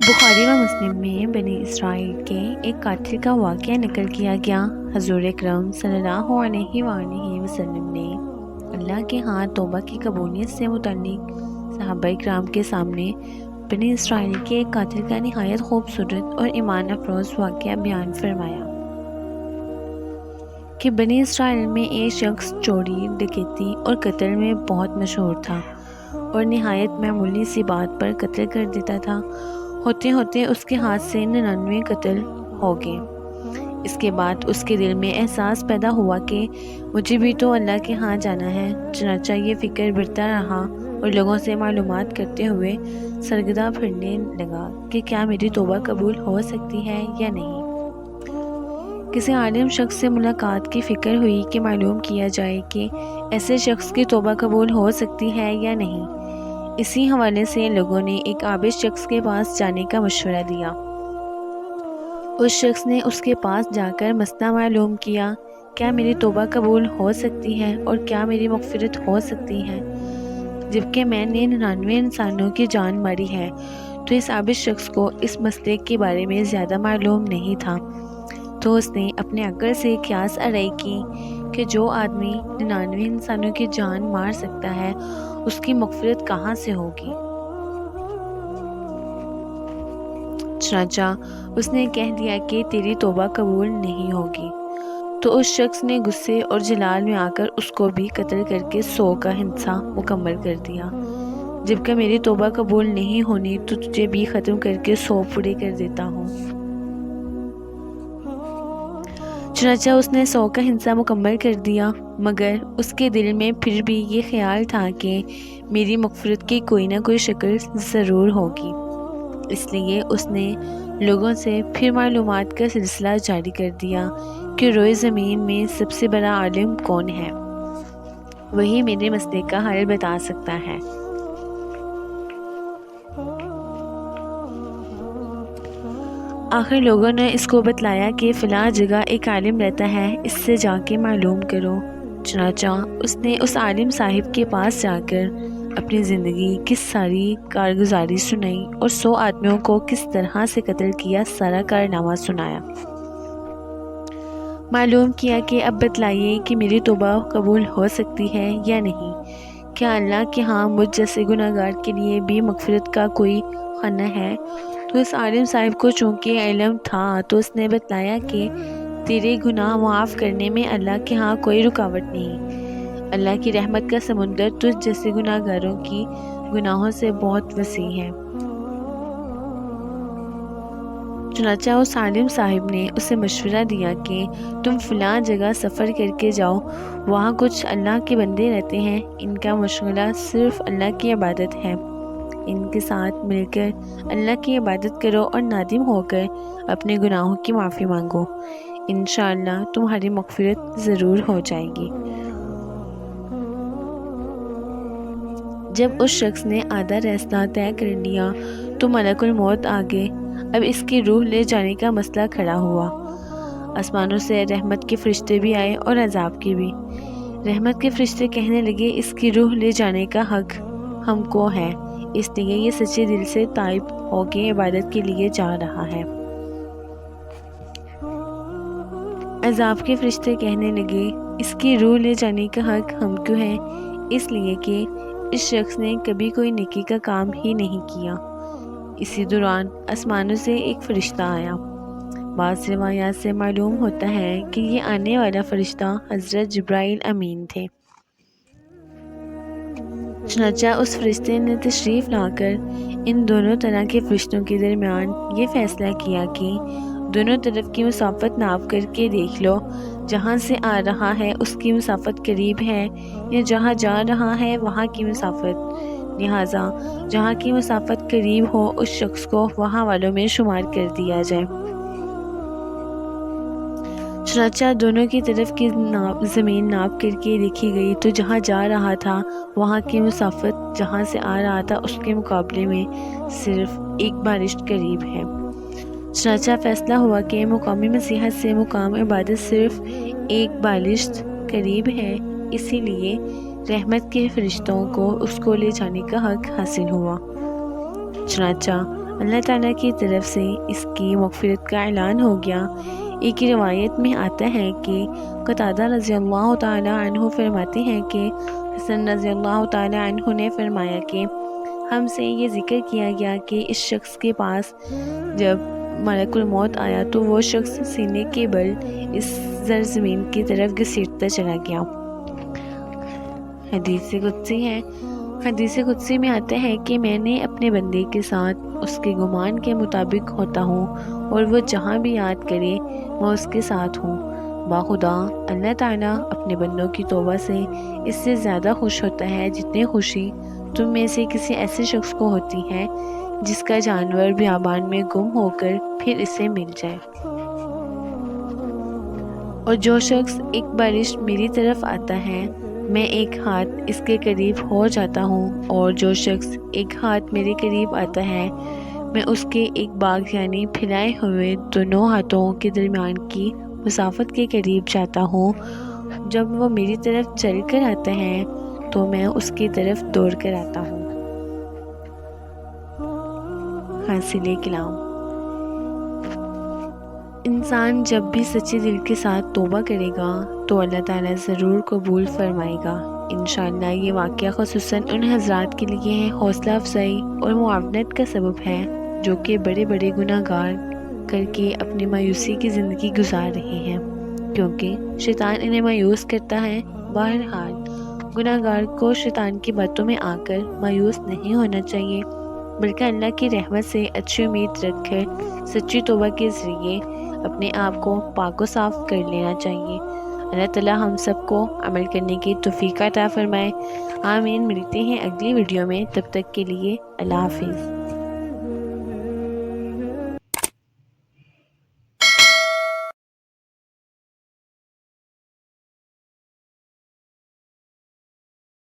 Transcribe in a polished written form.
بخاری و مسلم میں بنی اسرائیل کے ایک قاتل کا واقعہ نقل کیا گیا۔ حضور اکرم صلی اللہ علیہ وآلہ وسلم نے اللہ کے ہاں توبہ کی قبولیت سے متعلق صحابہ اکرام کے سامنے بنی اسرائیل کے ایک قاتل کا نہایت خوبصورت اور ایمان افروز واقعہ بیان فرمایا کہ بنی اسرائیل میں ایک شخص چوری، ڈکیتی اور قتل میں بہت مشہور تھا اور نہایت معمولی سی بات پر قتل کر دیتا تھا۔ ہوتے ہوتے اس کے ہاتھ سے 99 قتل ہو گئے۔ اس کے بعد اس کے دل میں احساس پیدا ہوا کہ مجھے بھی تو اللہ کے ہاں جانا ہے۔ چنانچہ یہ فکر بڑھتا رہا اور لوگوں سے معلومات کرتے ہوئے سرگردہ پھرنے لگا کہ کیا میری توبہ قبول ہو سکتی ہے یا نہیں۔ کسی عالم شخص سے ملاقات کی فکر ہوئی کہ معلوم کیا جائے کہ ایسے شخص کی توبہ قبول ہو سکتی ہے یا نہیں۔ اسی حوالے سے لوگوں نے ایک عابد شخص کے پاس جانے کا مشورہ دیا۔ اس شخص نے اس کے پاس جا کر مسئلہ معلوم کیا، کیا میری توبہ قبول ہو سکتی ہے اور کیا میری مغفرت ہو سکتی ہے، جبکہ میں نے 99 انسانوں کی جان ماری ہے۔ تو اس عابد شخص کو اس مسئلے کے بارے میں زیادہ معلوم نہیں تھا، تو اس نے اپنے عقل سے قیاس آرائی کی کہ جو آدمی 99 انسانوں کی جان مار سکتا ہے اس کی مغفرت کہاں سے ہوگی۔ چنانچہ اس نے کہہ دیا کہ تیری توبہ قبول نہیں ہوگی۔ تو اس شخص نے غصے اور جلال میں آ کر اس کو بھی قتل کر کے 100 کا حصہ مکمل کر دیا۔ جبکہ میری توبہ قبول نہیں ہونی تو تجھے بھی ختم کر کے 100 پورے کر دیتا ہوں۔ چنانچہ اس نے 100 کا حصہ مکمل کر دیا، مگر اس کے دل میں پھر بھی یہ خیال تھا کہ میری مغفرت کی کوئی نہ کوئی شکل ضرور ہوگی۔ اس لیے اس نے لوگوں سے پھر معلومات کا سلسلہ جاری کر دیا کہ روئے زمین میں سب سے بڑا عالم کون ہے، وہی میرے مسئلے کا حل بتا سکتا ہے۔ آخر لوگوں نے اس کو بتلایا کہ فلاں جگہ ایک عالم رہتا ہے، اس سے جا کے معلوم کرو۔ چنانچہ اس نے اس عالم صاحب کے پاس جا کر اپنی زندگی کی ساری کارگزاری سنائی اور 100 آدمیوں کو کس طرح سے قتل کیا سارا کارنامہ سنایا۔ معلوم کیا کہ اب بتلائیے کہ میری توبہ قبول ہو سکتی ہے یا نہیں، کیا اللہ کے ہاں مجھ جیسے گناہگار کے لیے بھی مغفرت کا کوئی خانہ ہے۔ تو اس عالم صاحب کو چونکہ علم تھا تو اس نے بتلایا کہ تیرے گناہ معاف کرنے میں اللہ کے ہاں کوئی رکاوٹ نہیں۔ اللہ کی رحمت کا سمندر تجھ جیسے گناہگاروں کی گناہوں سے بہت وسیع ہے۔ چنانچہ اس عالم صاحب نے اسے مشورہ دیا کہ تم فلاں جگہ سفر کر کے جاؤ، وہاں کچھ اللہ کے بندے رہتے ہیں، ان کا مشغلہ صرف اللہ کی عبادت ہے، ان کے ساتھ مل کر اللہ کی عبادت کرو اور نادم ہو کر اپنے گناہوں کی معافی مانگو، انشاءاللہ تمہاری مغفرت ضرور ہو جائے گی۔ جب اس شخص نے آدھا راستہ طے کر لیا تو ملک الموت آ گئے۔ اب اس کی روح لے جانے کا مسئلہ کھڑا ہوا۔ آسمانوں سے رحمت کے فرشتے بھی آئے اور عذاب کے بھی۔ رحمت کے فرشتے کہنے لگے اس کی روح لے جانے کا حق ہم کو ہے، اس لیے یہ سچے دل سے تائب ہو کے عبادت کے لیے جا رہا ہے۔ عذاب کے فرشتے کہنے لگے اس کی روح لے جانے کا حق ہم کو ہے، اس لیے کہ اس شخص نے کبھی کوئی نیکی کا کام ہی نہیں کیا۔ اسی دوران آسمانوں سے ایک فرشتہ آیا۔ بعض روایات سے معلوم ہوتا ہے کہ یہ آنے والا فرشتہ حضرت جبرائیل امین تھے۔ چنانچہ اس فرشتے نے تشریف لا کر ان دونوں طرح کے فرشتوں کے درمیان یہ فیصلہ کیا کہ دونوں طرف کی مسافت ناپ کر کے دیکھ لو، جہاں سے آ رہا ہے اس کی مسافت قریب ہے یا جہاں جا رہا ہے وہاں کی مسافت، لہٰذا جہاں کی مسافت قریب ہو اس شخص کو وہاں والوں میں شمار کر دیا جائے۔ چنانچہ دونوں کی طرف کی زمین ناپ کر کے دیکھی گئی تو جہاں جا رہا تھا وہاں کی مسافت جہاں سے آ رہا تھا اس کے مقابلے میں صرف ایک بالشت قریب ہے۔ چنانچہ فیصلہ ہوا کہ مقامی مسیحت سے مقام عبادت صرف ایک بالشت قریب ہے، اسی لیے رحمت کے فرشتوں کو اس کو لے جانے کا حق حاصل ہوا۔ چنانچہ اللہ تعالیٰ کی طرف سے اس کی مغفرت کا اعلان ہو گیا۔ ایک روایت میں آتا ہے کہ قتادہ رضی اللہ تعالیٰ عنہ فرماتے ہیں کہ حسن رضی اللہ تعالیٰ عنہ نے فرمایا کہ ہم سے یہ ذکر کیا گیا کہ اس شخص کے پاس جب ملک الموت آیا تو وہ شخص سینے کے بل اس زرزمین کی طرف گھسیٹتا چلا گیا۔ حدیث قدسی ہے۔ حدیث قدسی میں آتا ہے کہ میں نے اپنے بندے کے ساتھ اس کے گمان کے مطابق ہوتا ہوں اور وہ جہاں بھی یاد کرے میں اس کے ساتھ ہوں۔ باخدا اللہ تعالیٰ اپنے بندوں کی توبہ سے اس سے زیادہ خوش ہوتا ہے جتنی خوشی تم میں سے کسی ایسے شخص کو ہوتی ہے جس کا جانور بیابان میں گم ہو کر پھر اسے مل جائے۔ اور جو شخص ایک بارش میری طرف آتا ہے میں ایک ہاتھ اس کے قریب ہو جاتا ہوں، اور جو شخص ایک ہاتھ میرے قریب آتا ہے میں اس کے ایک باغ یعنی پھیلائے ہوئے دونوں ہاتھوں کے درمیان کی مسافت کے قریب جاتا ہوں۔ جب وہ میری طرف چل کر آتا ہے تو میں اس کی طرف دوڑ کر آتا ہوں۔ حاصل کلام: انسان جب بھی سچے دل کے ساتھ توبہ کرے گا تو اللہ تعالیٰ ضرور قبول فرمائے گا۔ انشاءاللہ یہ واقعہ خصوصاً ان حضرات کے لیے حوصلہ افزائی اور معاونت کا سبب ہے جو کہ بڑے بڑے گناہ گار کر کے اپنی مایوسی کی زندگی گزار رہے ہیں، کیونکہ شیطان انہیں مایوس کرتا ہے۔ بہرحال گناہ گار کو شیطان کی باتوں میں آ کر مایوس نہیں ہونا چاہیے، بلکہ اللہ کی رحمت سے اچھی امید رکھ کر سچی توبہ کے ذریعے اپنے آپ کو پاک و صاف کر لینا چاہیے۔ اللہ تعالیٰ ہم سب کو عمل کرنے کی توفیق عطا فرمائے۔ آمین۔ ملتے ہیں اگلی ویڈیو میں، تب تک کے لیے اللہ حافظ۔